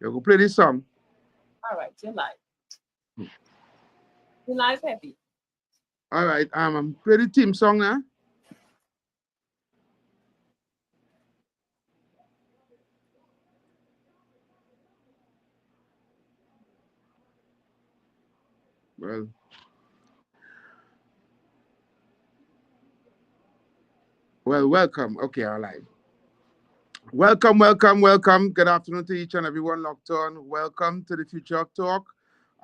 You go play this song. All right, your life. Your life happy. All right, play the theme song now. Well, welcome. Okay, all right. Welcome, welcome, welcome. Good afternoon to each and everyone locked on. Welcome to the Future of Talk.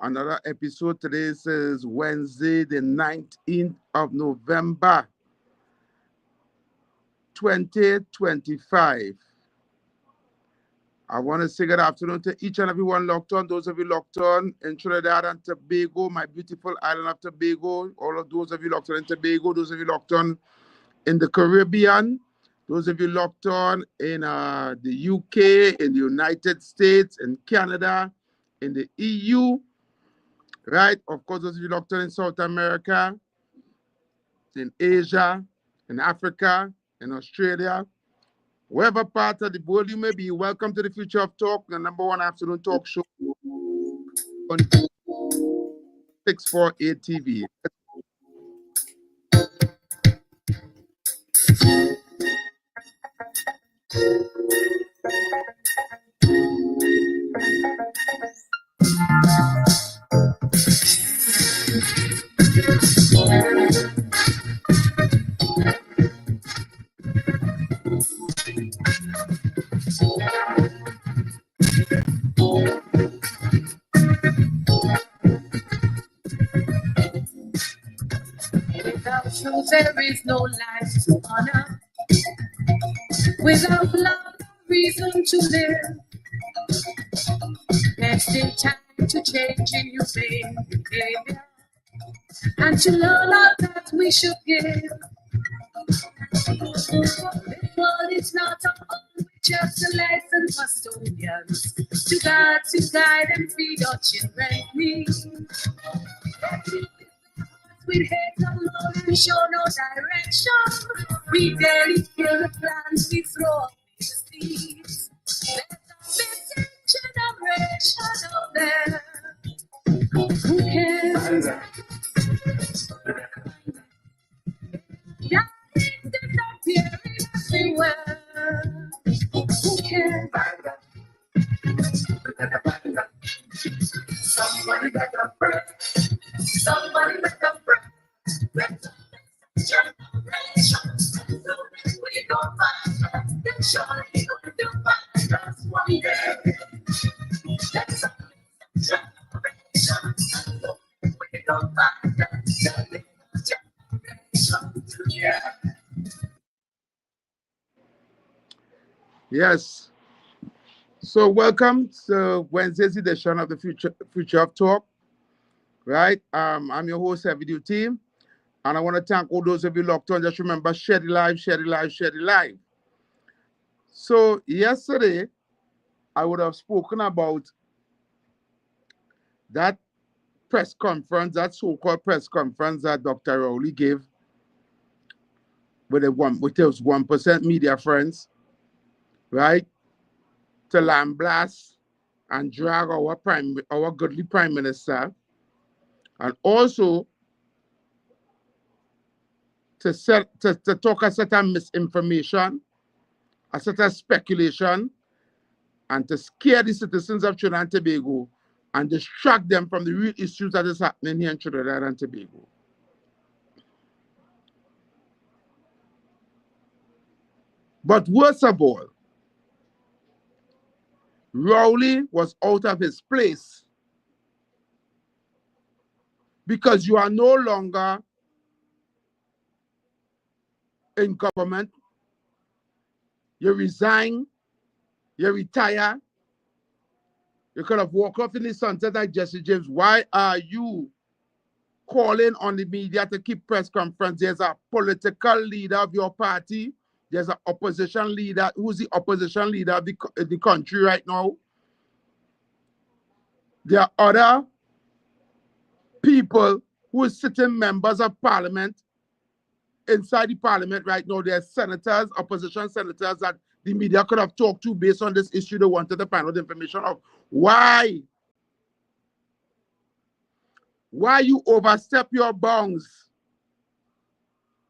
Another episode. Today is Wednesday, the 19th of November, 2025. I want to say good afternoon to each and everyone locked on. Those of you locked on in Trinidad and Tobago, my beautiful island of Tobago. All of those of you locked on in Tobago, those of you locked on in the Caribbean, those of you locked on in the UK, in the United States, in Canada, in the EU, right? Of course, those of you locked on in South America, in Asia, in Africa, in Australia, wherever part of the world you may be, welcome to the Future of Talk, the #1 afternoon talk show on 648 TV. Without truth, there is no life to honor. Without love, no reason to live. There's still time to change in your behavior and to learn all that we should give. This world is not our own, we're just a lesson custodians to guide and feed our children's needs. With hate no more and show no direction. We daily kill the plans, we throw up these seeds. There's a missing generation out there. Who cares? Yeah, disappearing everywhere. Who cares? Somebody make a break. Somebody make a break. Generation. We gon' find us. Then surely gonna do find us one day. That's a generation. We gon' find us. Generation. Yeah. Yes. So welcome to Wednesday's edition of the Future of Talk. Right? I'm your host, Heavy Duty Team. And I want to thank all those of you locked on. Just remember, share the live, share the live, share the live. So yesterday, I would have spoken about that press conference, that so-called press conference that Dr. Rowley gave with his 1% media friends, right? To lambaste and drag our godly Prime Minister, and also to talk a certain misinformation, a certain speculation, and to scare the citizens of Trinidad and Tobago and distract them from the real issues that is happening here in Trinidad and Tobago. But worst of all, Rowley was out of his place because you are no longer in government. You resign, you retire, you could have walked off in the sunset like Jesse James. Why are you calling on the media to keep press conference? There's a political leader of your party. There's an opposition leader. Who's the opposition leader of the country right now? There are other people who are sitting members of parliament inside the parliament right now. There are senators, opposition senators that the media could have talked to based on this issue. They wanted to find out the information of why you overstep your bounds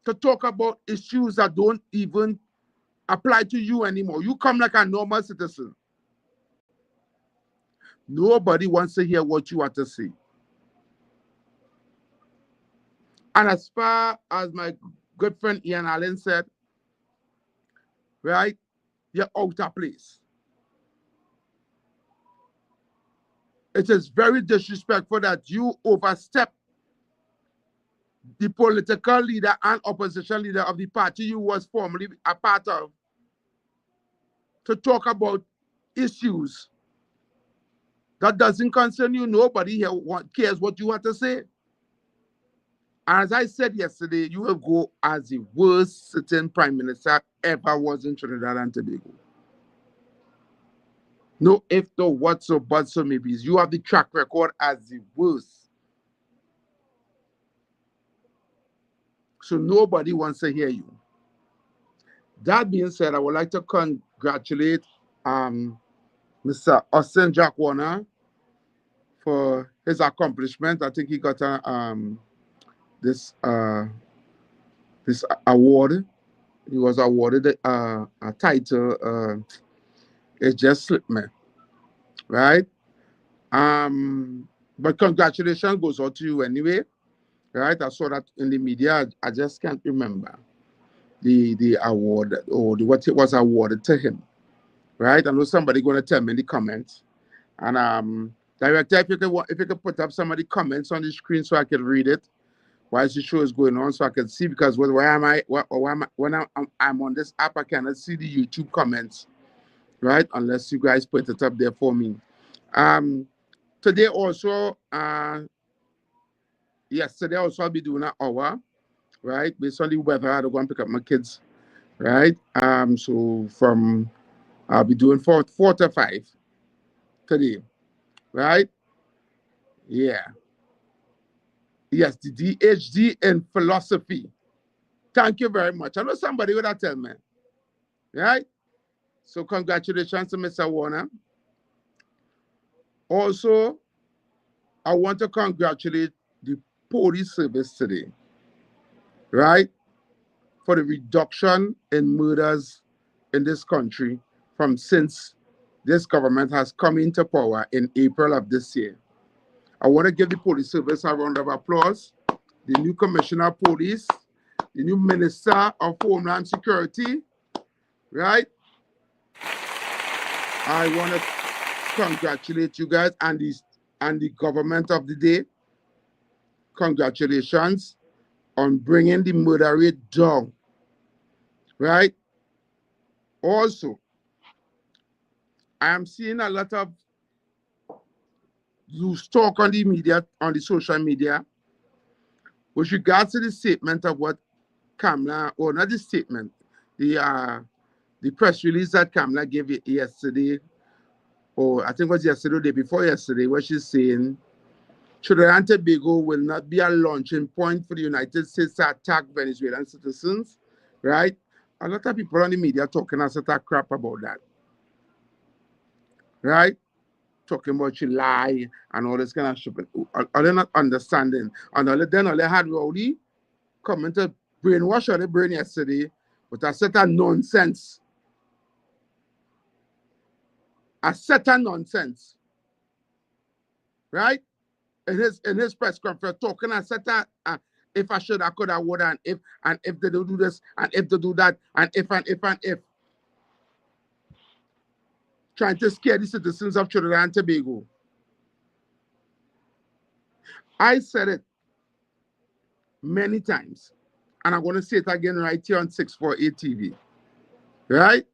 to talk about issues that don't even apply to you anymore. You come like a normal citizen. Nobody wants to hear what you want to say. And as far as my good friend Ian Allen said, right, you're out of place. It is very disrespectful that you overstep the political leader and opposition leader of the party you was formerly a part of to talk about issues that doesn't concern you. Nobody here cares what you want to say. As I said yesterday, you will go as the worst sitting prime minister ever was in Trinidad and Tobago. No if, no what, so but, so maybe. You have the track record as the worst. So nobody wants to hear you. That being said, I would like to congratulate Mr. Austin Jack Warner for his accomplishment. I think he got this award. He was awarded a title. It just slipped me, right? But congratulations goes out to you anyway, right? I saw that in the media. I just can't remember the award or what it was awarded to him, right? I know somebody going to tell me in the comments. And director, if you could put up some of the comments on the screen so I can read it while the show is going on, so I can see, because when I'm on this app, I cannot see the YouTube comments, right? Unless you guys put it up there for me. Today also, yesterday also I'll be doing an hour, right? Based on the weather, I had to go and pick up my kids, right? So I'll be doing 4 to 5 today, right? Yeah. Yes, the DHD in philosophy. Thank you very much. I know somebody would have tell me, right? So congratulations to Mr. Warner. Also, I want to congratulate the police service today, right? For the reduction in murders in this country from since this government has come into power in April of this year. I want to give the police service a round of applause. The new commissioner of police, the new minister of Homeland Security, right? I want to congratulate you guys and the government of the day. Congratulations on bringing the murder rate down, right? Also, I am seeing a lot of loose talk on the media, on the social media, with regards to the statement of what Kamala, or not the statement, the press release that Kamala gave yesterday, or I think it was yesterday or the day before yesterday, where she's saying Trinidad and Tobago will not be a launching point for the United States to attack Venezuelan citizens, right? A lot of people on the media talking a sort of crap about that, right? Talking about you lie and all this kind of shit. Are they not understanding? And all they had Rowdy coming to brainwash on the brain yesterday with a set of nonsense. A set of nonsense. Right? In his press conference, talking a set of if I should, I could, I would, and if they don't do this, and if they do that, and if. Trying to scare the citizens of Trinidad and Tobago. I said it many times, and I'm going to say it again right here on 648 TV. Right?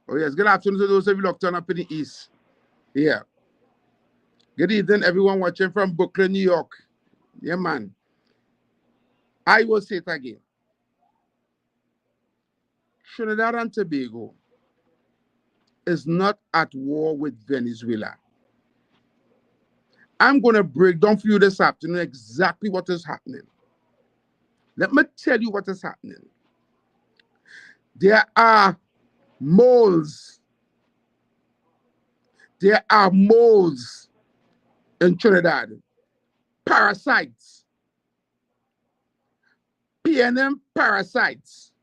Oh, yes. Good afternoon to those of you locked on up in the East. Yeah. Good evening, everyone watching from Brooklyn, New York. Yeah, man. I will say it again. Trinidad and Tobago is not at war with Venezuela. I'm going to break down for you this afternoon exactly what is happening. Let me tell you what is happening. There are moles. There are moles in Trinidad. Parasites. PNM parasites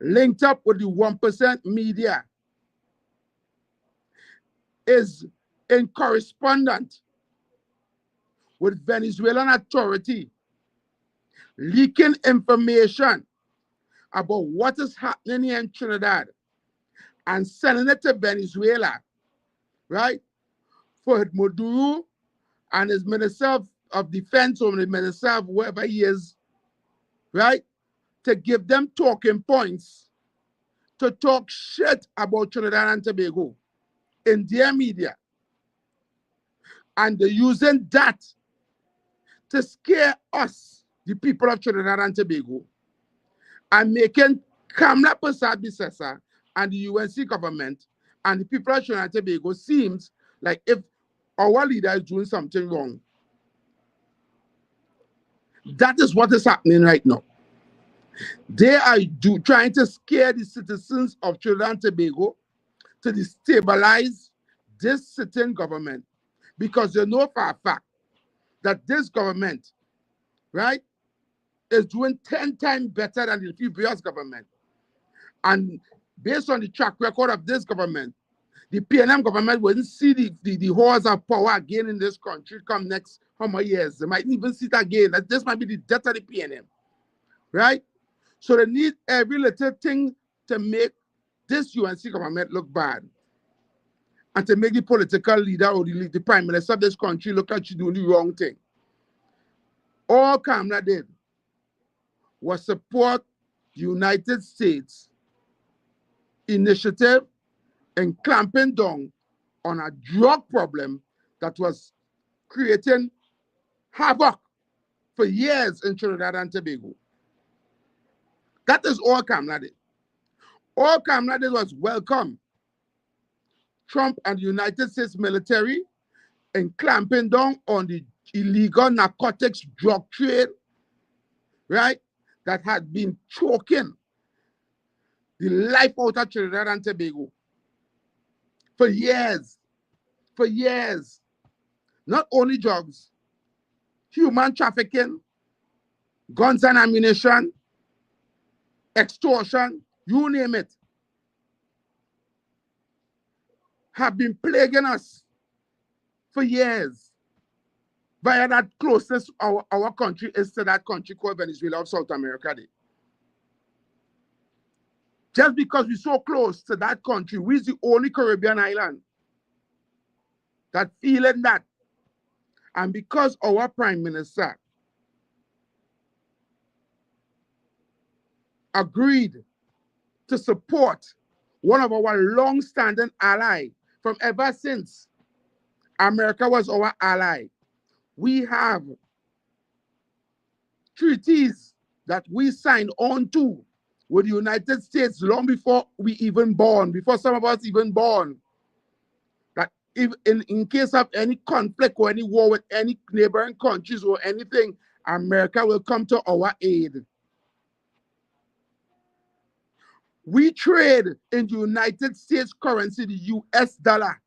linked up with the 1% media is in correspondence with Venezuelan authority leaking information about what is happening here in Trinidad and sending it to Venezuela, right? For Maduro and his Minister of Defense or the Minister of whoever he is, right? To give them talking points to talk shit about Trinidad and Tobago in their media. And they're using that to scare us, the people of Trinidad and Tobago, and making Kamla Persad Bissessa and the UNC government and the people of Trinidad and Tobago seems like if our leader is doing something wrong. That is what is happening right now. They are trying to scare the citizens of Trinidad and Tobago to destabilize this sitting government because they know for a fact that this government, right, is doing 10 times better than the previous government. And based on the track record of this government, the PNM government wouldn't see the horse of power again in this country come next how many years. They might even see it again. That this might be the death of the PNM, right? So they need every little thing to make this UNC government look bad and to make the political leader or the prime minister of this country look like she's doing the wrong thing. All Kamla did was support the United States initiative in clamping down on a drug problem that was creating havoc for years in Trinidad and Tobago. That is all Kamla did. All Kamla did was welcome Trump and the United States military in clamping down on the illegal narcotics drug trade, right, that had been choking the life out of Trinidad and Tobago for years. For years. Not only drugs, human trafficking, guns and ammunition, extortion, you name it, have been plaguing us for years via that closeness our country is to that country called Venezuela of South America. Just because we're so close to that country, we're the only Caribbean island that feeling that. And because our prime minister agreed to support one of our long-standing allies from ever since America was our ally, we have treaties that we signed on to with the United States long before we even born, before some of us even born. That if in case of any conflict or any war with any neighboring countries or anything, America will come to our aid. We trade in the United States currency, the US dollar.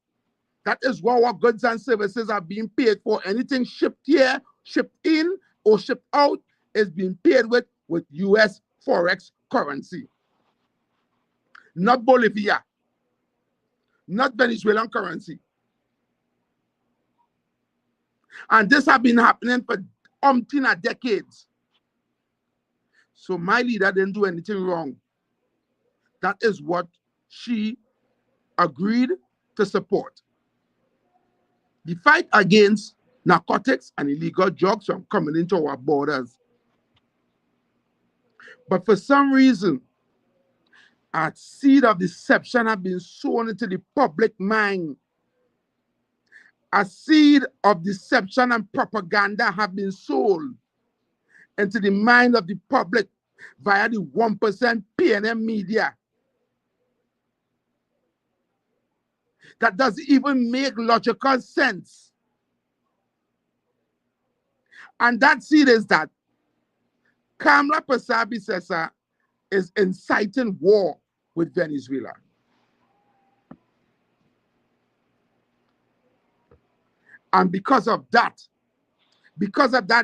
That is what our goods and services are being paid for. Anything shipped here, shipped in, or shipped out is being paid with US Forex currency. Not Bolivia, not Venezuelan currency. And this has been happening for umpteen decades. So my leader didn't do anything wrong. That is what she agreed to support. The fight against narcotics and illegal drugs from coming into our borders. But for some reason, a seed of deception has been sown into the public mind. A seed of deception and propaganda have been sown into the mind of the public via the 1% PNM media. That doesn't even make logical sense. And that seed is that Kamala Pasabi Sessa is inciting war with Venezuela. And because of that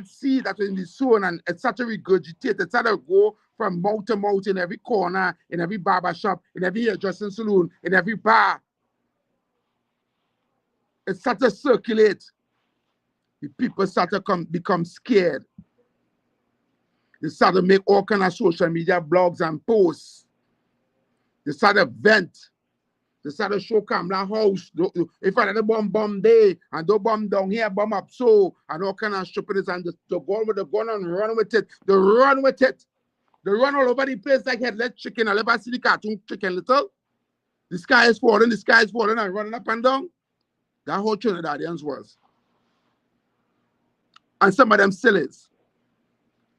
seed that was in the soil, and it started to regurgitate, it started to go from mouth to mouth in every corner, in every barber shop, in every hairdressing saloon, in every bar. It started to circulate. The people started to become scared. They started to make all kinds of social media blogs and posts. They started to vent. They started to show Kamala house. If I had a bomb there, and don't bomb down here, bomb up so, and all kinds of stupidness, and they go with the gun and run with it. They run with it. They run all over the place like headless chicken. I'll ever see the cartoon chicken little. The sky is falling, and running up and down. That whole Trinidadians was. And some of them still is.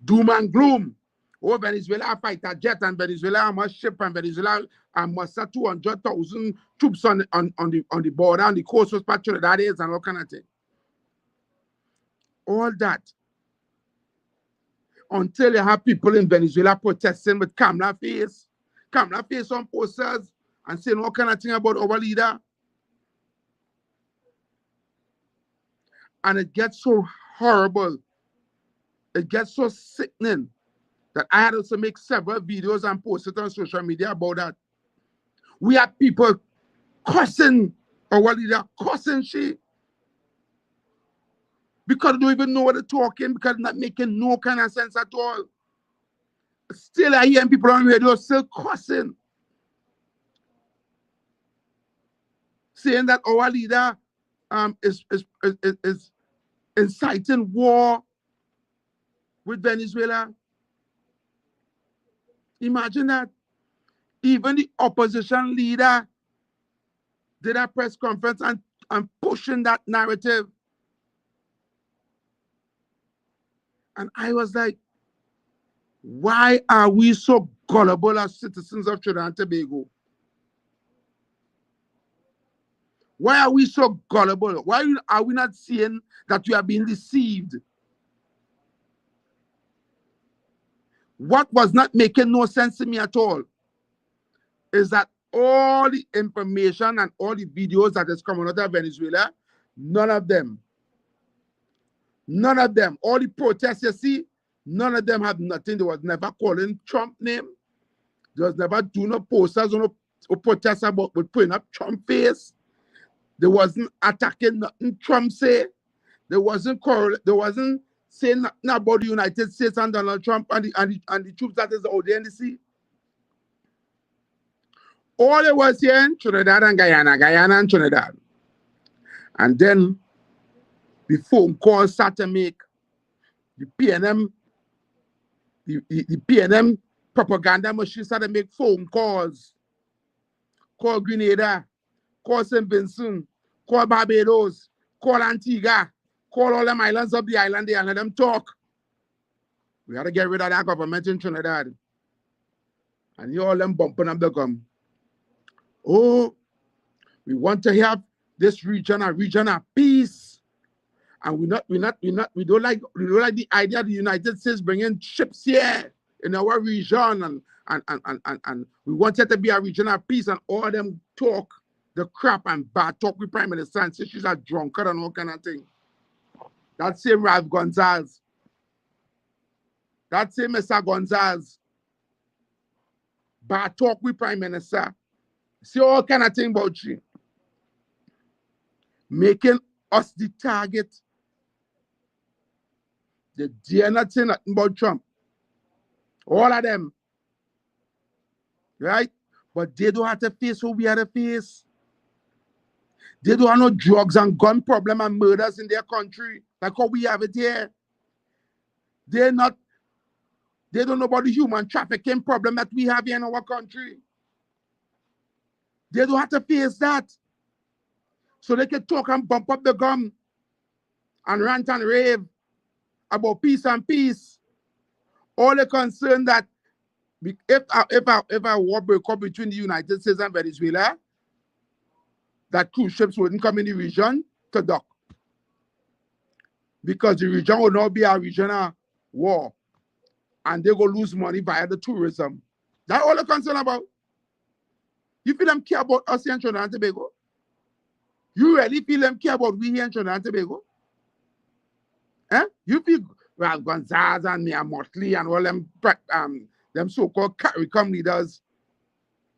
Doom and gloom. Oh, Venezuela fighter jet, and Venezuela must ship, and Venezuela must have 200,000 troops on the border, on the coast of Trinidad and all kind of thing. All that. Until you have people in Venezuela protesting with Kamala face on posters and saying all kind of thing about our leader. And it gets so horrible. It gets so sickening that I had to make several videos and post it on social media about that. We have people cussing our leader, cussing she. Because they don't even know what they're talking, because they're not making no kind of sense at all. Still I hear people on radio still cussing. Saying that our leader is inciting war with Venezuela. Imagine that. Even the opposition leader did a press conference and pushing that narrative. And I was like, why are we so gullible as citizens of Trinidad and Tobago? Why are we so gullible? Why are we not seeing that we are being deceived? What was not making no sense to me at all is that all the information and all the videos that is coming out of Venezuela, none of them, all the protests you see, none of them had nothing. They was never calling Trump name. They was never doing no posters or no protests about with putting up Trump face. They wasn't attacking nothing Trump say. They wasn't saying nothing about the United States and Donald Trump and the troops that is out there in the sea. All it was here in Trinidad and Guyana and Trinidad. And then the phone calls start to make. The PNM, the PNM propaganda machine started to make phone calls. Call Grenada, call St. Vincent, call Barbados, call Antigua, call all them islands up the island there and let them talk. We got to get rid of that government in Trinidad. And you all them bumping up the gum. Oh, we want to have this region a region of peace. And we don't like the idea of the United States bringing ships here in our region, and we want it to be a region of peace, and all of them talk the crap and bad talk with Prime Minister and say she's a drunkard and all kind of thing. That same Ralph Gonzalez. That same Mr. Gonzalez. Bad talk with Prime Minister. See all kind of thing about you. Making us the target. They dare not say nothing about Trump. All of them. Right? But they don't have to face what we have to face. They don't have no drugs and gun problem and murders in their country like how we have it here. They don't know about the human trafficking problem that we have here in our country. They don't have to face that. So they can talk and bump up the gum and rant and rave about peace and peace. All the concern that if a war break up between the United States and Venezuela, that cruise ships wouldn't come in the region to dock. Because the region will not be a region of war. and they go lose money via the tourism. That's all they're concerned about. You feel them care about us here in Trinidad and Tobago? You really feel them care about we here in Trinidad and Tobago? Eh? You feel, well, Gonzalez and Mia Motley and all them so-called CARICOM leaders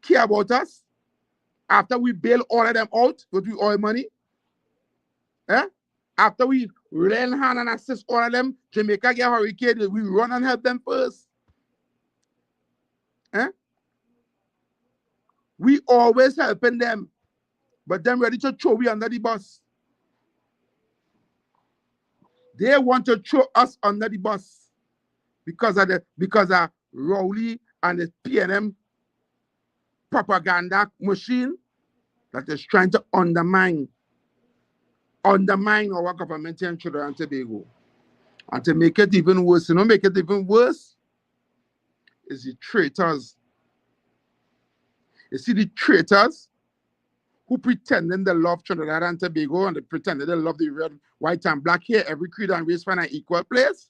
care about us after we bail all of them out with we oil money? Eh? After we lend hand and assist all of them, Jamaica get hurricane, we run and help them first. Eh? We always helping them, but them ready to throw we under the bus. They want to throw us under the bus because of Rowley and the PNM propaganda machine that is trying to undermine our government here in Trinidad and Tobago. And to make it even worse, make it even worse is the traitors. You see the traitors who pretending they love Trinidad and Tobago and they pretending they love the red, white, and black here, every creed and race find an equal place.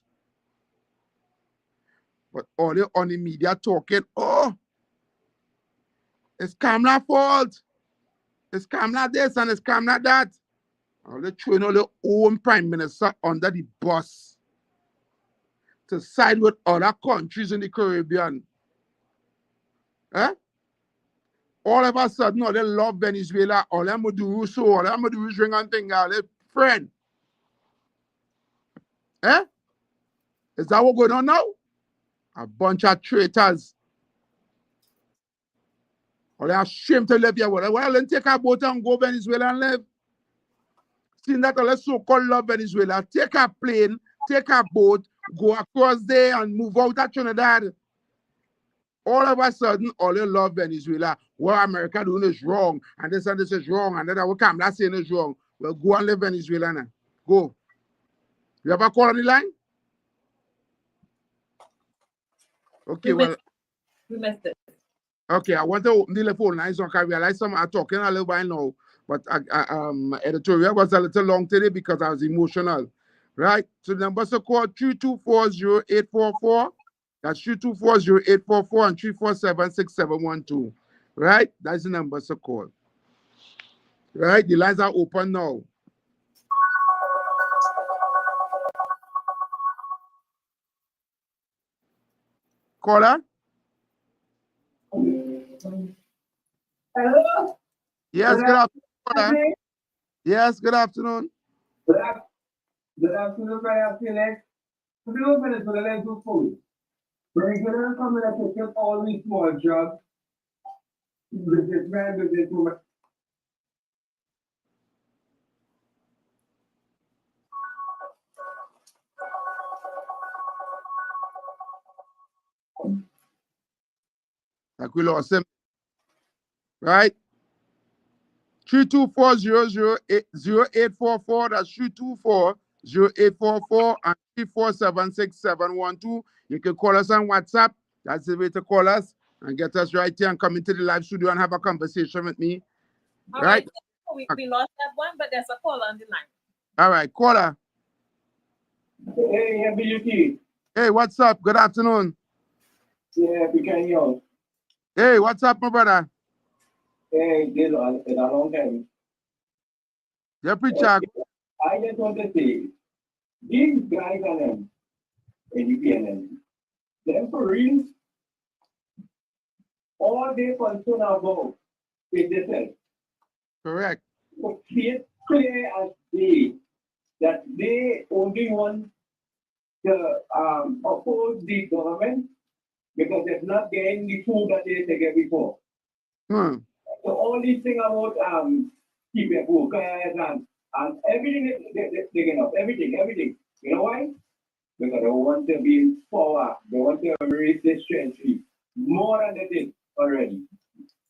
But all they on the media talking, oh, it's Kamla's fault. It's Kamla this and it's Kamla that. All they throwing all their own prime minister under the bus to side with other countries in the Caribbean. Eh? All of a sudden, all they love Venezuela, all them do so, all them do is ring and thing, all they friend. Eh? Is that what going on now? A bunch of traitors. All they ashamed to live here. Well, then take a boat and go Venezuela and live. Seeing that all they so-called love Venezuela, take a plane, take a boat, go across there and move out of Trinidad. All of a sudden, all they love Venezuela. What America doing is wrong, and this is wrong, and then what Kamala saying is wrong. Well, go and live Venezuela now. Go. You have a call on the line? Okay, we missed it. Okay, I want to open the phone line so I can realize some are talking a little while now, but editorial was a little long today because I was emotional. Right? So the numbers to call 3240844. That's 3240844 and 3476712. Right? That's the numbers to call. Right? The lines are open now. Caller? Hello? Yes, good afternoon. Yes, good afternoon. Good afternoon, my afternoon. Could you open it for the line to food? Regular coming up to get all these small jobs. With this man, with this woman. Like we lost him. Right? 324-008-0844. That's 324-0844 and 3476712. You can call us on WhatsApp. That's the way to call us and get us right here and come into the live studio and have a conversation with me. All right. We lost that one, but there's a call on the line. All right, caller. Hey, MBUT. Hey, what's up? Good afternoon. Yeah, we can hear. Hey, what's up, my brother? Hey, it's a long time. Yeah, preacher. I just want to say, these guys are them, and you can them for real, all they concern about is themselves. Correct. So it's clear as day that they only want to oppose the government because they're not getting the food that they get before. So all these things about keeping workers and everything they get up, everything. You know why? Because they want to be in power. They want to raise this country more than they did already.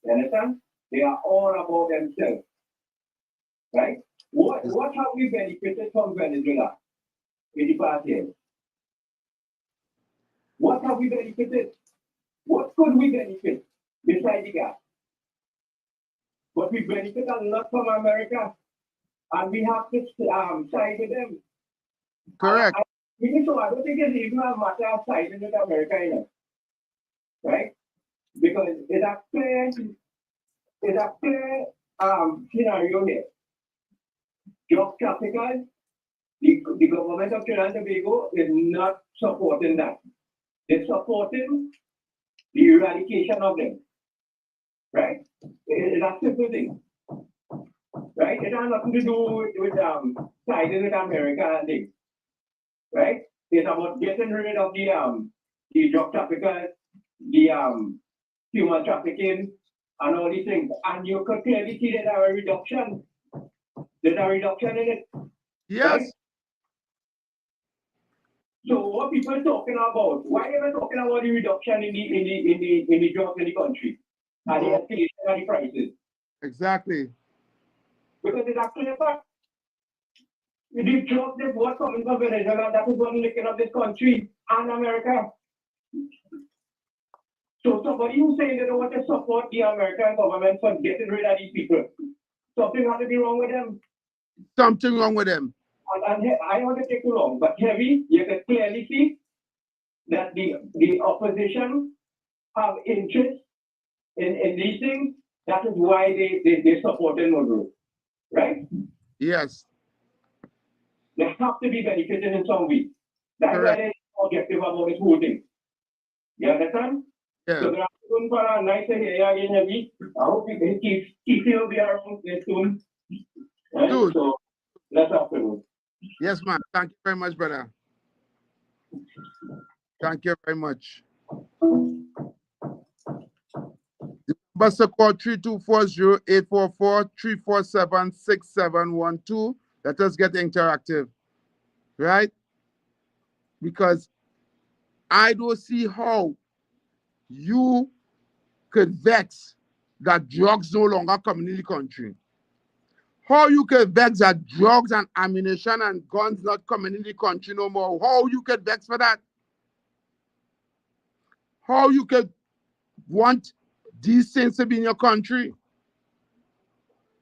You understand? They are all about themselves. Right? What have we benefited from Venezuela in the past years? What have we benefited? What could we benefit besides the gas? But we benefit a lot from America, and we have to side with them. Correct. So I don't think it's even a matter of siding with America, right? Because it's a clear scenario here. Drug traffickers, the government of Trinidad and Tobago is not supporting that. They're supporting the eradication of them, right? It's a simple thing, right? It has nothing to do with siding with America and things, right? It's about getting rid of the drug traffickers, the human trafficking, and all these things. And you could clearly see that there a reduction. There's a reduction in it. Yes. Right? So what people are talking about? Why are they talking about the reduction in the drugs in the country and the escalation of the prices? Exactly. Because it's actually a fact. The drugs that was coming from Venezuela, that is what licking up this country and America. So somebody who's saying they don't want to support the American government for getting rid of these people, something has to be wrong with them. Something wrong with them. And I don't want to take too long, but heavy, you can clearly see that the opposition have interest in these things. That is why they supported Maduro, right? Yes. They have to be benefited in some way. That's Correct. why they're objective about this whole thing. You understand? Yeah. So there are going for a nice here again, heavy. I hope he will be around soon. Right? Good. So that's afterwards. Yes, man. Thank you very much, brother. Thank you very much. The number to call 3240-844-347-6712. Let us get interactive, right? Because I don't see how you could vex that drugs no longer come in the country. How you could vex that drugs and ammunition and guns not coming in the country no more. How you could vex for that? How you could want these things to be in your country?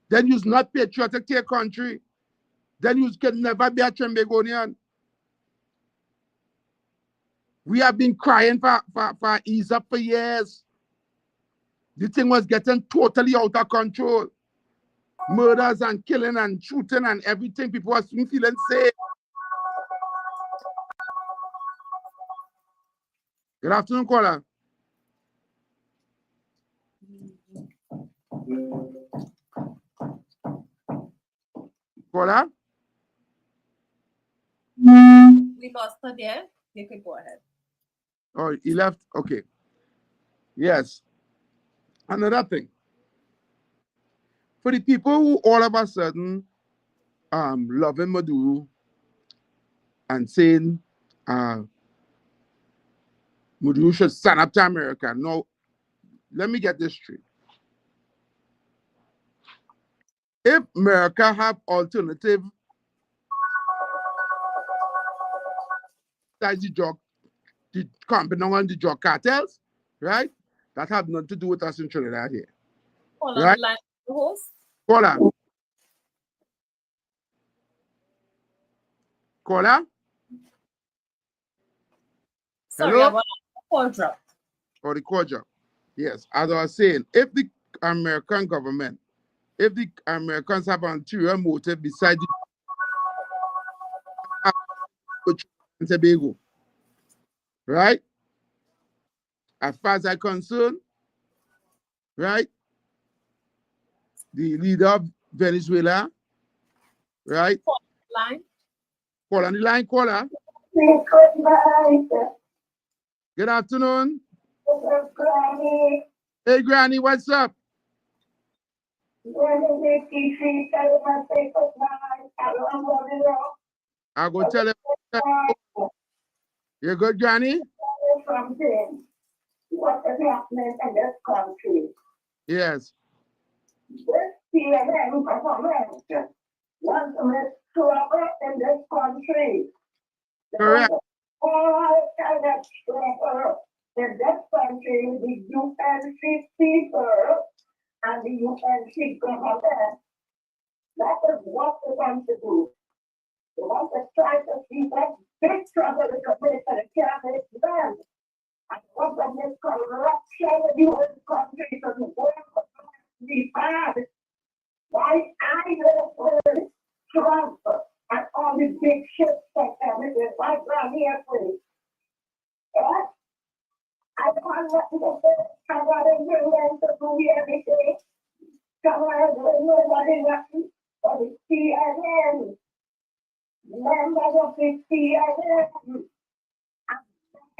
Then you're not patriotic to your country. Then you can never be a Trimbagonian. We have been crying for ease up for years. The thing was getting totally out of control. Murders and killing and shooting and everything. People were feeling safe. Good afternoon, caller. Caller? We lost her there. You can go ahead. Oh, he left? Okay. Yes. Another thing. For the people who all of a sudden loving Maduro and saying Maduro should stand up to America. No, let me get this straight. If America have alternative besides the company on the drug cartels, right? That have nothing to do with us in Trinidad here. Hold on Right? the line, host. Caller? Caller? Sorry, Hello? our call dropped. Or the call drop. Yes, as I was saying, if the American government, if the Americans have an ulterior motive beside the Tobago, right? As far as I'm concerned, right? The leader of Venezuela, right? Line. Call on the line, caller. Good afternoon. Hey, Granny, what's up? I go tell you. You're good, Granny? What is happening in this country? Yes. This CNN government wants to make trouble in this country. Correct. All kind of trouble in this country, the UNC people and the UNC government. That is what they want to do. They want to try to see that big trouble in the place that it can't make them. And what of this corruption in the whole country so the world will be bad. Why I live for Trump and all the big ships that everything right around here, please. Yeah? I can't let you say, come out and learn to do everything. Come out and nobody nothing for the CNN. Members of the CNN.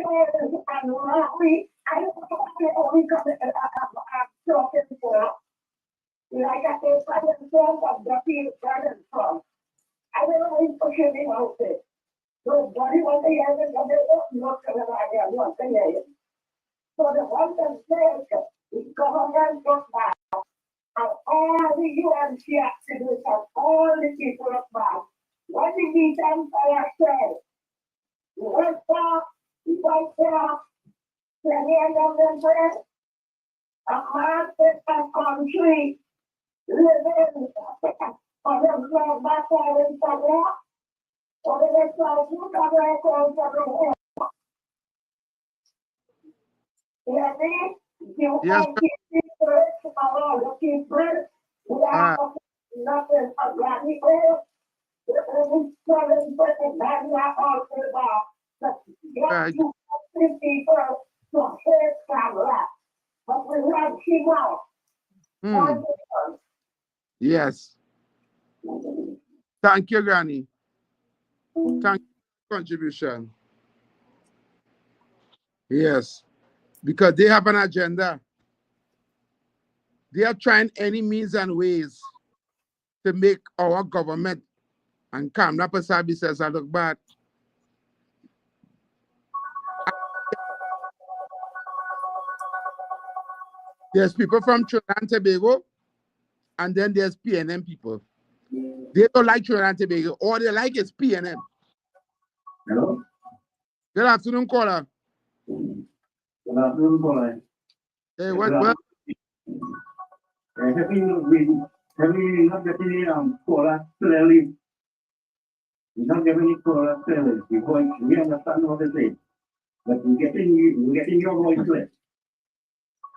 And Rory, I don't know what we come talking for. Like I said, President Trump and Deputy President Trump. I don't know who's pushing him out there. Nobody wants to hear it, and they don't look at it like they want to hear it. So the one that says the government goes back, and all the UNC activists and all the people of back. What did the empire say? We went there, plenty of them said, a market and country living on the floor back there in Korea, or the next time you come back on the world. You see, you Yes, can't keep people tomorrow, you keep people, we have nothing of granny oil, the only selling for the man that all the bar, but get you 50 people to hate camera, but we like him out. yes. Thank you, Granny. Thank you for your contribution. Yes, because they have an agenda. They are trying any means and ways to make our government and Kamla Pasabi says I look bad. There's people from Trinidad and Tobago, and then there's PNM people. They don't like Trinidad and Tobago. All they like is PNM. Hello? Good afternoon, caller. Good afternoon, caller. Hey, what? Have you not getting caller clearly? You're not getting caller clearly because we understand what they say. But we're getting your voice clear.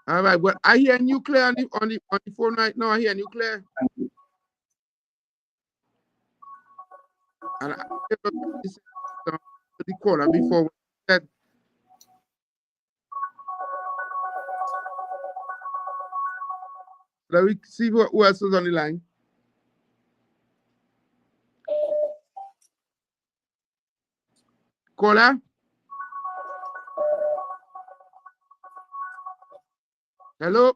All right, well, I hear you clear on the phone right now. I hear you clear. And I the caller before we said. Let me see who else is on the line. Caller? Hello?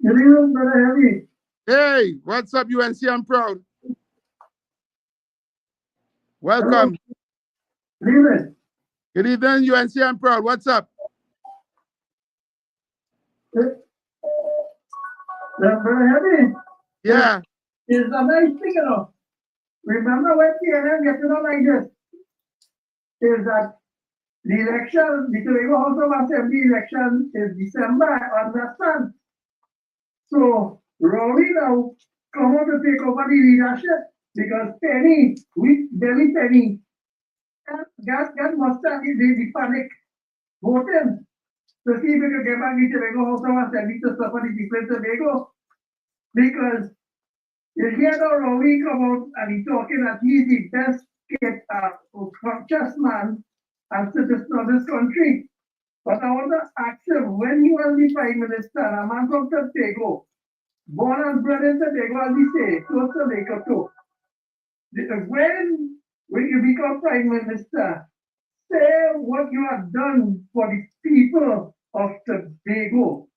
Good evening, Brother Heavy. Hey, what's up, UNC? I'm proud. Welcome. Good evening. Good evening, UNC. I'm proud. What's up? Brother Heavy. Yeah. It's a nice thing, you know. Remember when PNM gets like this? Is that the election, the Tobago House of Assembly election is December, I understand. So, Rory now come out to take over the leadership because Penny, Delhi Penny, got must have the panic voting to see if we could get back the Tobago House of Assembly to suffer the people in Tobago. Because you hear now Rory come out and he's talking that he's the best chess man and citizen of this country. But I want to ask him, when he was the Prime Minister, a man from Tobago, born and bred in Tobago, as we say, close to Lake too. When you become Prime Minister, say what you have done for the people of Tobago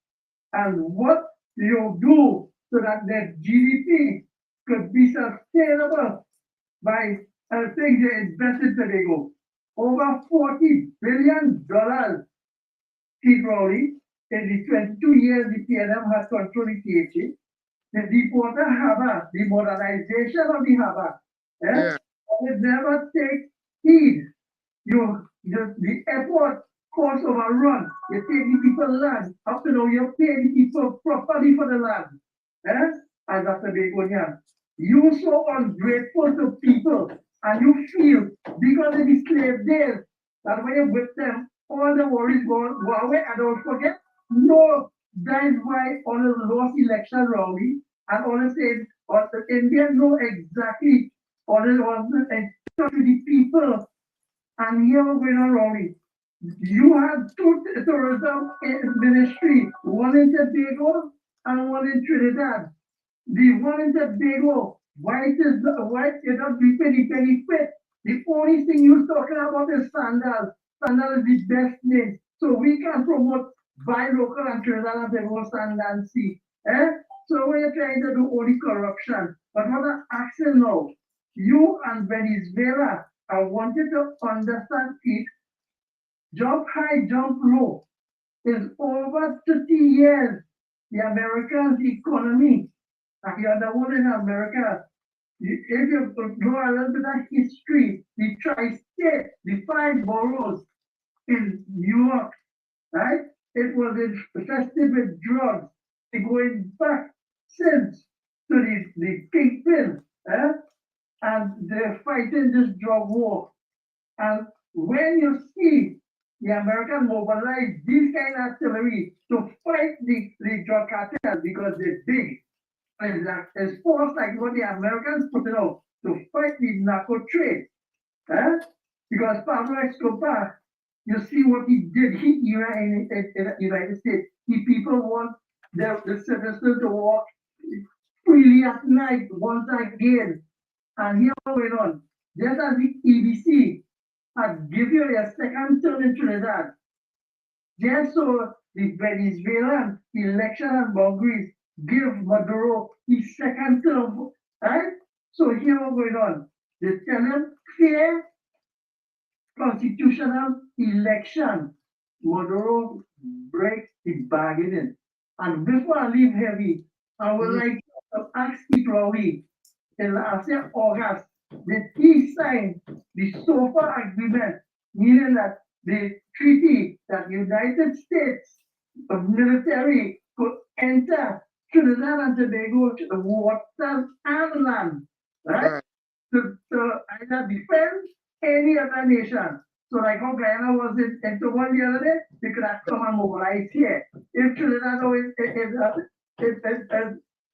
and what you do so that their GDP could be sustainable by things you invest in Tobago. Over $40 billion, Steve Rowley, in the 22 years the PNM has controlled the THA. The deepwater harbor, the modernization of the harbor, Yeah. it never take heed. The airport cost overrun. You pay the people land. Up to now, you pay the people properly for the land. As a Tobagonian. You so ungrateful to people and you feel because of the slave days that when you with them, all the worries go away and don't forget. No, that is why all the lost election rally and all the said or the Indians know exactly all the ones and to the people and here we're going on rally. You have two tourism ministry, one in Tobago and one in Trinidad. The one in Tobago, white is not be benefit. The only thing you're talking about is sandals. Sandal is the best name. So we can promote buy local and Trinidad and Tobago sand and sea. Eh? So we're trying to do only corruption. But what I'm asking now, you and Venezuela, I want you to understand it. Jump high, jump low. Is over 30 years. The American economy, and you're the one in America. If you know a little bit of history, the tri-state, the 5 boroughs in New York, right? It was infested with drugs. Going back since to the kingpin, eh? And they're fighting this drug war. And when you see the Americans mobilize this kind of artillery to fight the drug cartel because they're big, and that is force like what the Americans put it out to fight the narco trade. Eh? Because Pablo Escobar, you see what he did. He in the United States. The people want the citizens to walk freely at night once again. And here going on. Just as the EBC had given you a second term in Trinidad, just so the Venezuelan election and boundaries give Maduro his second term, right? So here we're going on. They tell him fair constitutional election. Maduro breaks the bargaining. And before I leave heavy, I would like to ask Ibrahim in last year August that he signed the SOFA agreement, meaning that the treaty that United States of military could enter Trinidad and Tobago to the water and land, right? To either defend any other nation. So like how Guyana was into one the other day, they could have come and mobilize here. If Trinidad or if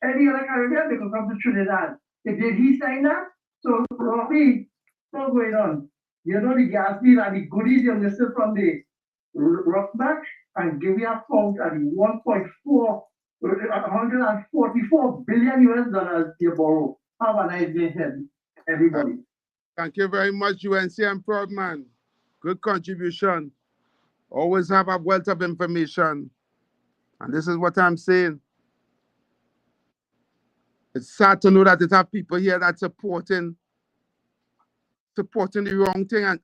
any other Caribbean, they could come to Trinidad. Did he sign that? So Robbie, what's going on? You know the gas bill and the goodies you listed from the Rockback and give you a count at the 144 billion US dollars you borrow. Have a nice day, everybody. Thank you very much, UNC. I'm proud, man. Good contribution. Always have a wealth of information. And this is what I'm saying. It's sad to know that it have people here that supporting the wrong thing and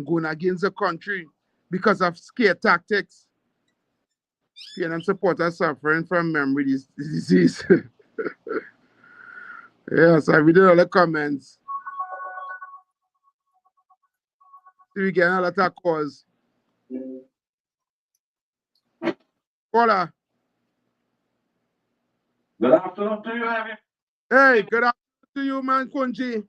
going against the country because of scare tactics. PNM supporters suffering from memory disease. Yes, I read all the comments. See, we get a lot of calls. Caller. Good afternoon to you, Heavy. Hey, good afternoon to you, man, Kunji.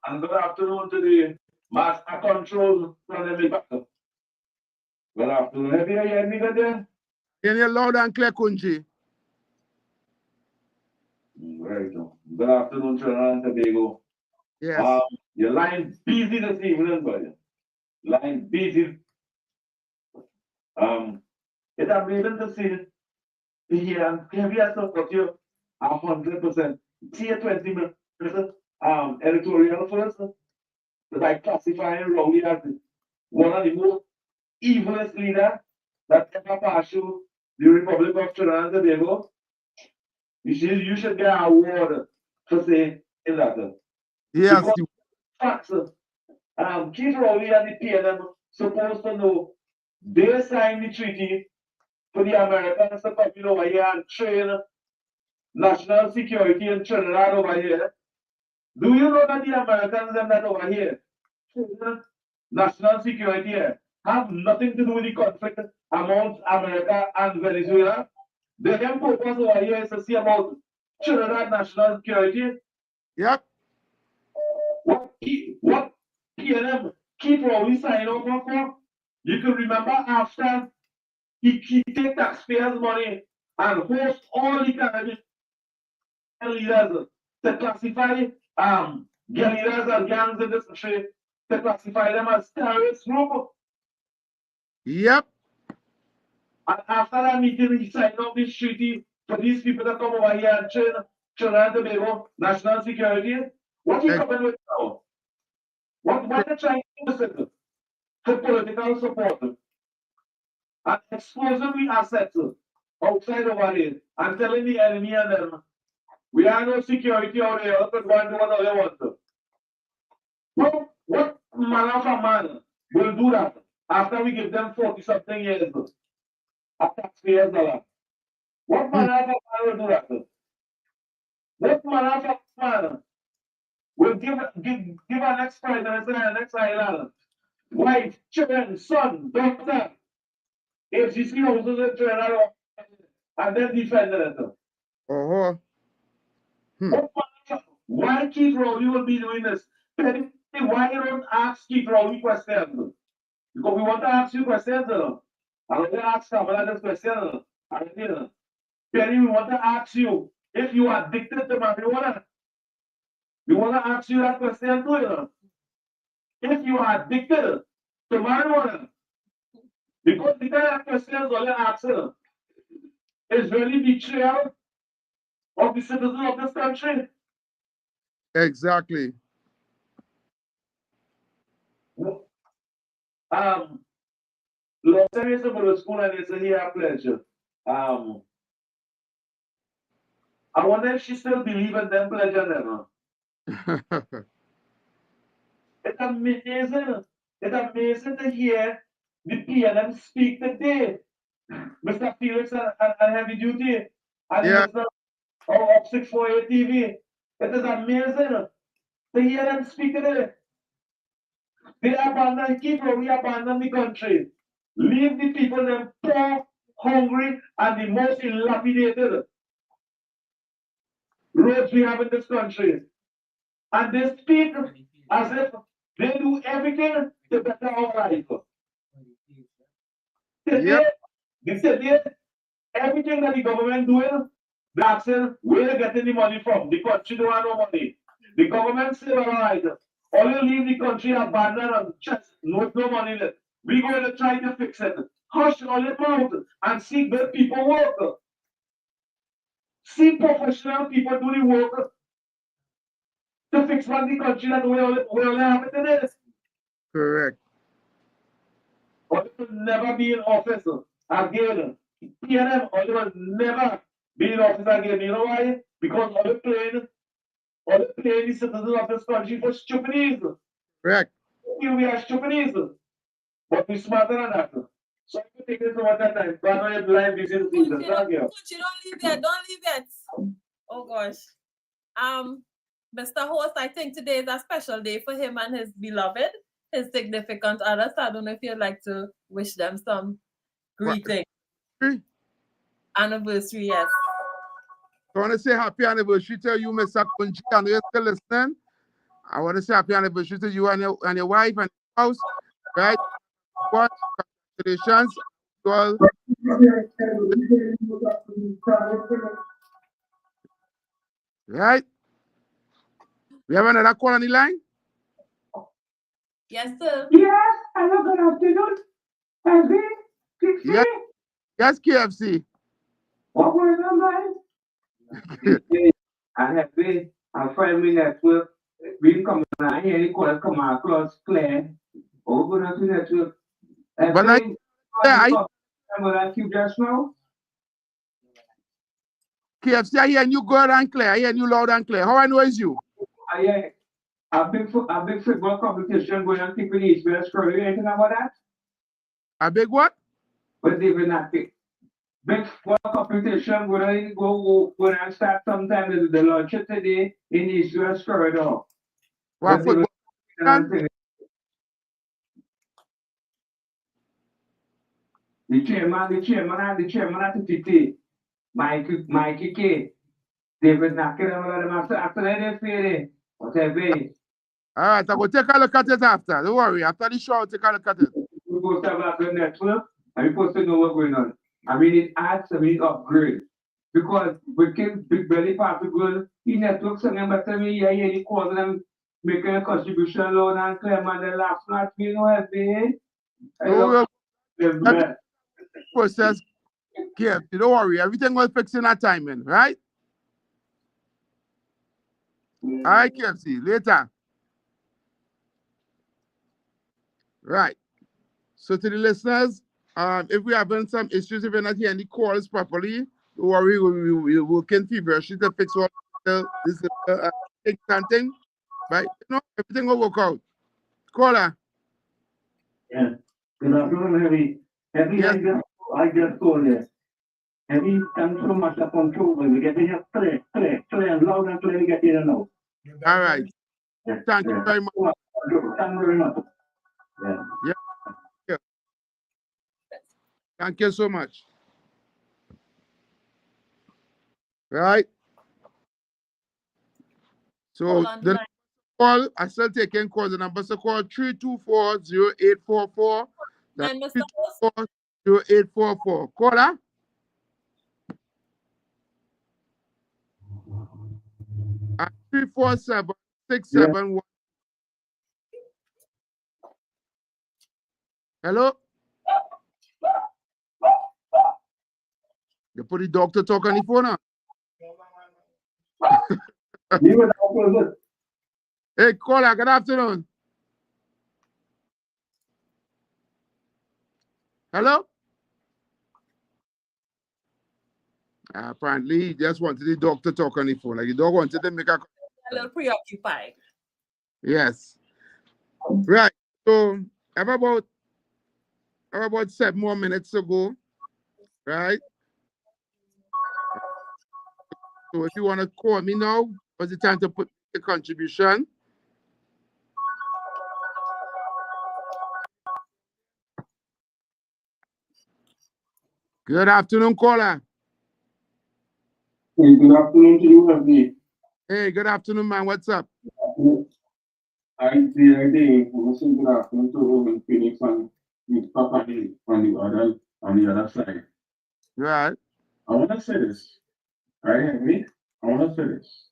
And good afternoon to the Master Control from the Mipaka. Good afternoon. Heavy, are you hearing me good there? Can you loud and clear, Kunji? Right. Good afternoon, Trinidad and Tobago. Yes. Your line busy this evening, buddy. Line busy. It's amazing to see here and Heavy has support you 100%. See a 20 minutes editorial first. By classifying Rowley as one of the most evilest leaders that ever passed through the Republic of Trinidad and Tobago. You should get an award for saying that. Yes. Because facts, Keith Rowley and the PNM supposed to know they signed the treaty for the Americans to come over here and train national security in Trinidad over here. Do you know that the Americans and that over here, national security here, have nothing to do with the conflict amongst America and Venezuela? The main purpose over here is to see about Trinidad national security Yep. What PNM keep Rowley sign up for? You can remember after he take taxpayers' money and host all the Caribbean leaders to classify guerrillas and gangs in this country, to classify them as terrorist group. Yep. And after that meeting, he signed up this treaty for these people to come over here and train Trinidad and Tobago national security. What he coming with now? What they're trying to do is for political support and exposing the assets outside of our aid and telling the enemy and them, we have no security out here, but go and do what they want. What man of a man will do that after we give them 40-something years of taxpayers' dollars? What man of a man will do that? What man of a man will give an ex-president and ex-island, wife, children, son, daughter, HCC houses in Trinidad and then defend it? Why Keith Rowley will be doing this? Why you don't ask Keith Rowley questions? Because we want to ask you questions. I want to ask Kamala this question. Penny, we want to ask you if you are addicted to marijuana. We want to ask you that question too. If you are addicted to marijuana, because the kind of questions all you answer is really betrayal of the citizens of this country. Exactly. Last time you go to school and you say, "Here, pleasure." I wonder if she still believes in them pleasure never. It's amazing. It's amazing to hear the PNM speak today. Mr. Felix and Heavy Duty and Yeah. Mr. Up 648 TV. It is amazing to hear them speak today. They abandon people, we abandon the country. Leave the people them poor, hungry, and the most dilapidated roads we have in this country. And they speak as if they do everything to better our life. Today, everything that the government doing, they're asking where they getting the money from. The country don't have no money. The government say, all right, all you leave the country abandoned and just no money left. We're going to try to fix it. Hush all your mouth and see good people work. See professional people do the work to fix one the country that we only have it today. Correct. Or they will never be in office again. PNM, or they will never be in office again. You know why? Because all the playing the citizens of this country for stupidity. Correct. We are stupidity. But we smarter than that. So you take it over that time. God will blind this in season. Thank you. Don't leave yet. Don't leave yet. Oh gosh. Mr. Host, I think today is a special day for him and his beloved, his significant other. So I don't know if you'd like to wish them some greeting. Anniversary, yes. I want to say happy anniversary to you, Mr. Kunji. I know you're still listening. I want to say happy anniversary to you and your wife and your house. Right? Congratulations. Well, right? We have another call on the line? Yes, sir. Yes, hello, good afternoon. Yes, yes, KFC. What was your name? I have been a family network. We come on here, you call it come across Claire. Over to network. But I keep just now. KFC, I hear you good and clear. I hear you loud and clear. How I know is you? Yeah. A big football competition going on keeping the East West Curry. Anything about that? A big what? But they will not pick. Big football competition going to start sometime in the lunch today in the East West Corridor. What football? The chairman at the TT, Mikey K. David knocking them out of them after they feel whatever. All right, I will take a look at it after. Don't worry. After the show, I'll take a look at it. We go start back the network and we supposed to know what's going on. I mean, it adds, I mean, upgrade. Because we can big belly part of good, the network saying, but tell me, yeah, the cause them making a contribution loan and claim and the last night, you know, as they, process. Yeah, don't worry. Everything will fix in that timing, right? All right, KFC. Later. Right. So to the listeners, if we having some issues, if you're not hearing the calls properly, don't worry. We're working feverishly to fix all this thing. Right? You know, everything will work out. Caller. Yeah. Good afternoon, Heavy. Heavy, Yes. I just told you. Heavy, thanks so much for control. We get in here clear, and loud and clear, we get in now. All right. Yeah. Thank you very much. Thank you very much. Yeah. Thank you so much. Right. So the call, I still taking calls. The number to call 324-0844. That's 324-0844. Caller. At 347-671. Hello? You put the doctor talk on the phone now. Hey, caller, good afternoon. Hello? Apparently, he just wanted the doctor talk on the phone. Like the dog wanted to make a little preoccupied. Yes. Right. So I have about 7 more minutes to go. Right. So if you want to call me now, what's the time to put the contribution? Good afternoon, caller. Hey, good afternoon to you, Heavy. Hey, good afternoon, man. What's up? I see a day, listen, good afternoon to Roman Phoenix and Papa on the other side. Right. I want to say this, right, Heavy? I want to say this.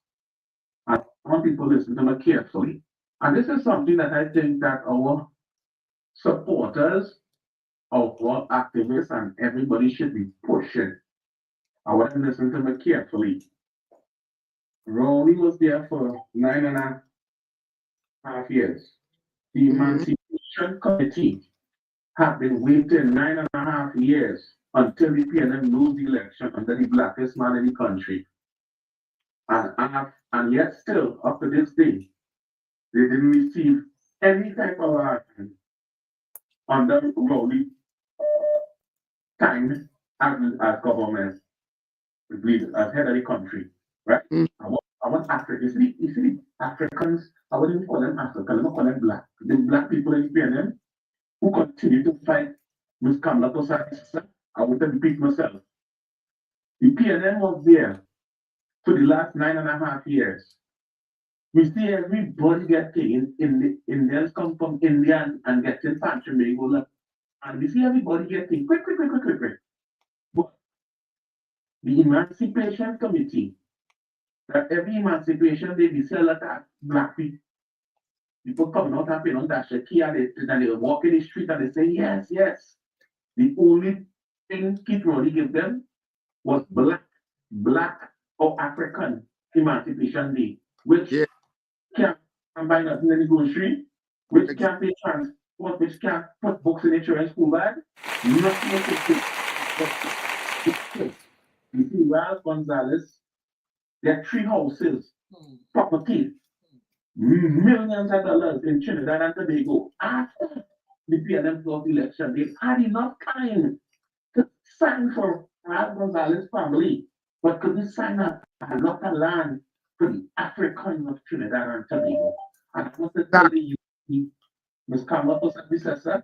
I want people to listen to me carefully. And this is something that I think that our supporters, our activists, and everybody should be pushing. I want to listen to me carefully. Rowley was there for 9.5 years. The Emancipation Committee have been waiting 9.5 years until the PNM lose the election under the blackest man in the country. And yet still, up to this day, they didn't receive any type of action under Rowley time as government, as head of the country, right? I want Africa. You see the Africans, I wouldn't even call them African, I don't call them black. The black people in PNM who continue to fight with Kamala Tosa, I want to repeat myself. The PNM was there for the last 9.5 years. We see everybody getting Indians come from India and getting pension, and we see everybody getting quick. But the Emancipation Committee, that every emancipation they see a lot of black people. People coming out and paying on that key and they walk in the street and they say, yes. The only thing Kid Rowley gave them was black or African Emancipation Day, which can't buy nothing in the grocery, which can't pay transport, which can't put books in the children's school bag, nothing. You see, Ralph Gonzalez, there are 3 houses, property, millions of dollars in Trinidad and Tobago. After the PNM lost election, they've had enough time to sign for Ralph Gonzalez's family, but couldn't sign a lot of land for the Africans of Trinidad and Tobago. And I want to tell you, Ms. Carlos and Mrs.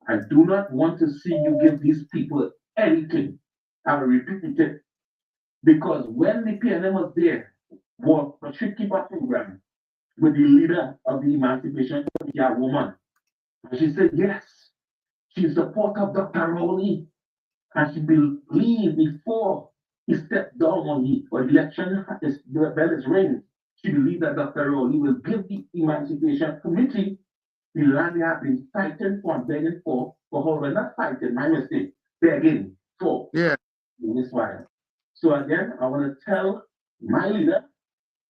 I do not want to see you give these people anything. I will repeat it. because when the PNM was there, was a ship keeper program with the leader of the Emancipation Committee, a woman. And she said, yes, she supported Dr. Rowley, and she believed before he stepped down on the election, the bell is ringing. She believed that Dr. Rowley will give the Emancipation Committee the land they have been fighting for and begging for however, not fighting, my mistake, begging for. Yeah. In this while. So again, I want to tell my leader,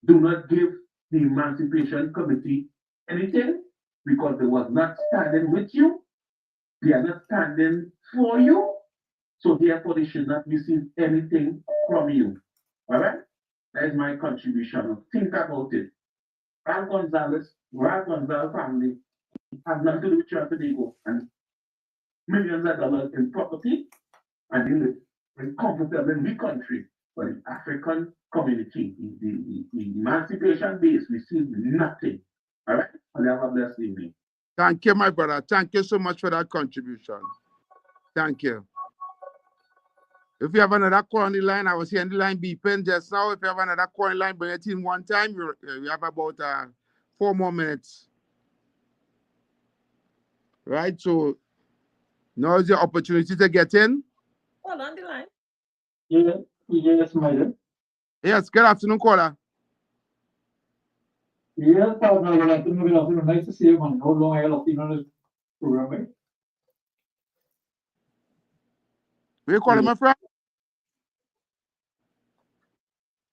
do not give the Emancipation Committee anything because they was not standing with you. They are not standing for you. So therefore, they should not receive anything from you. All right? That is my contribution. Think about it. Ral Gonzalez family has nothing to do with Trinidad and Tobago and millions of dollars in property, and they live very comfortable in the country. But the African community, the emancipation base, receives nothing. All right? And have a blessed evening. Thank you, my brother. Thank you so much for that contribution. Thank you. If you have another call on the line, I was hearing the line beeping just now. If you have another call on the line, bring it in one time. We have about 4 more minutes. Right? So now is your opportunity to get in. Hold on the line. Yes, madam. Yes, good afternoon, caller. Yes, good afternoon. Nice to see you, man. How long I have been on this program, right? Where you calling me from?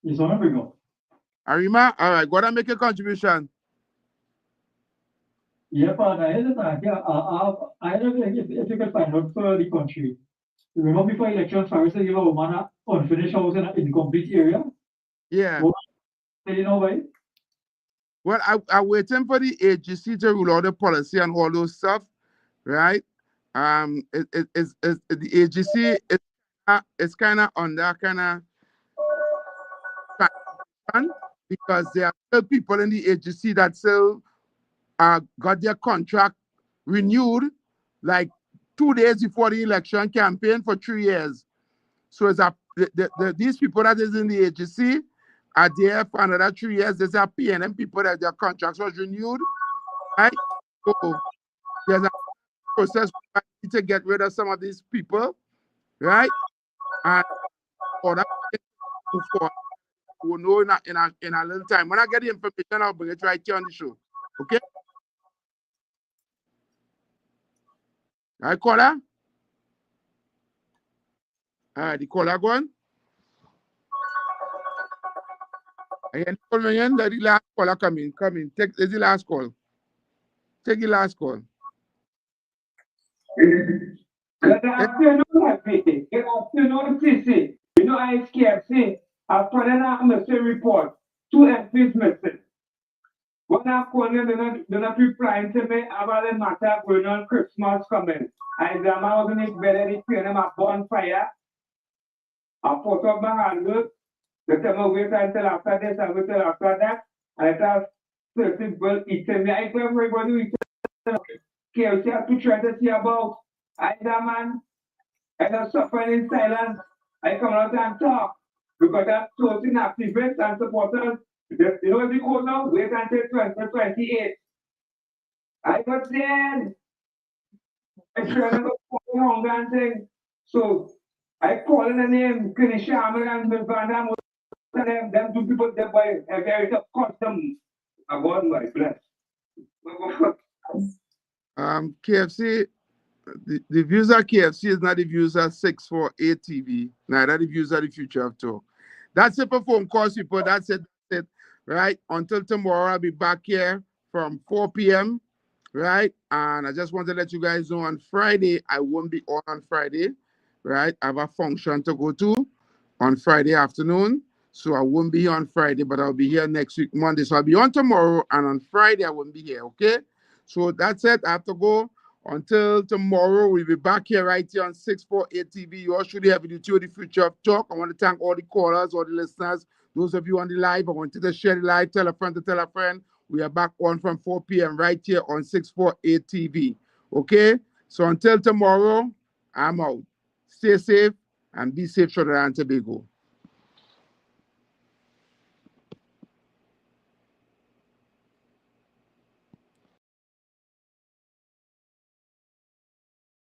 Yes, I'm going. Arima? All right, go ahead and make a contribution. Yeah, but I don't know if you can find out for the country. Remember before election, Paris said you have a man unfinished house in an incomplete area? Yeah. Well, you know why? Well, I'm waiting for the agency to rule out the policy and all those stuff, right? The agency is kind of under kind of because there are still people in the agency that still got their contract renewed like 2 days before the election campaign for 3 years. So it's these people that is in the agency are there for another 3 years. There's a PNM people that their contracts was renewed, right? So there's a process to get rid of some of these people, right? And for that, we'll know in a little time. When I get the information, I'll bring it right here on the show. Okay? All right, caller? All right, the caller gone? Again, the last caller come in. Take the last call. Take the last call. Good afternoon, Happy. Good afternoon, CC. You know, I KFC. I've put in a missing report. 2 MPs missing. When I call them, they're not replying to me about the matter going on Christmas coming. And I was in it better than them a bonfire. I put up my handle. They tell me wait until after this and wait until after that. And I have certain people eating me. I tell everybody eating KFC have to try to see about either man. I just suffering in silence. I come out and talk because I'm sourcing activists and supporters. You know what we call now? Wait until 2028. I got there. I try to go home and thing. So I call in the name Kinishaman and Milvana. Them 2 people that by a very tough custom. About my bless. KFC. The views of KFC is not the views of 648 TV. Neither the views of the Future of Talk. That's it for phone calls, people. That's it. Right? Until tomorrow, I'll be back here from 4 p.m. Right? And I just want to let you guys know on Friday, I won't be on Friday. Right? I have a function to go to on Friday afternoon. So I won't be here on Friday, but I'll be here next week, Monday. So I'll be on tomorrow, and on Friday, I won't be here. Okay? So that's it. I have to go. Until tomorrow, we'll be back here right here on 648 TV. You all should have the Future of Talk. I want to thank all the callers, all the listeners, those of you on the live. I want you to share the live, tell a friend to tell a friend. We are back on from 4 p.m. right here on 648 TV. Okay? So until tomorrow, I'm out. Stay safe and be safe, Trinidad and Tobago.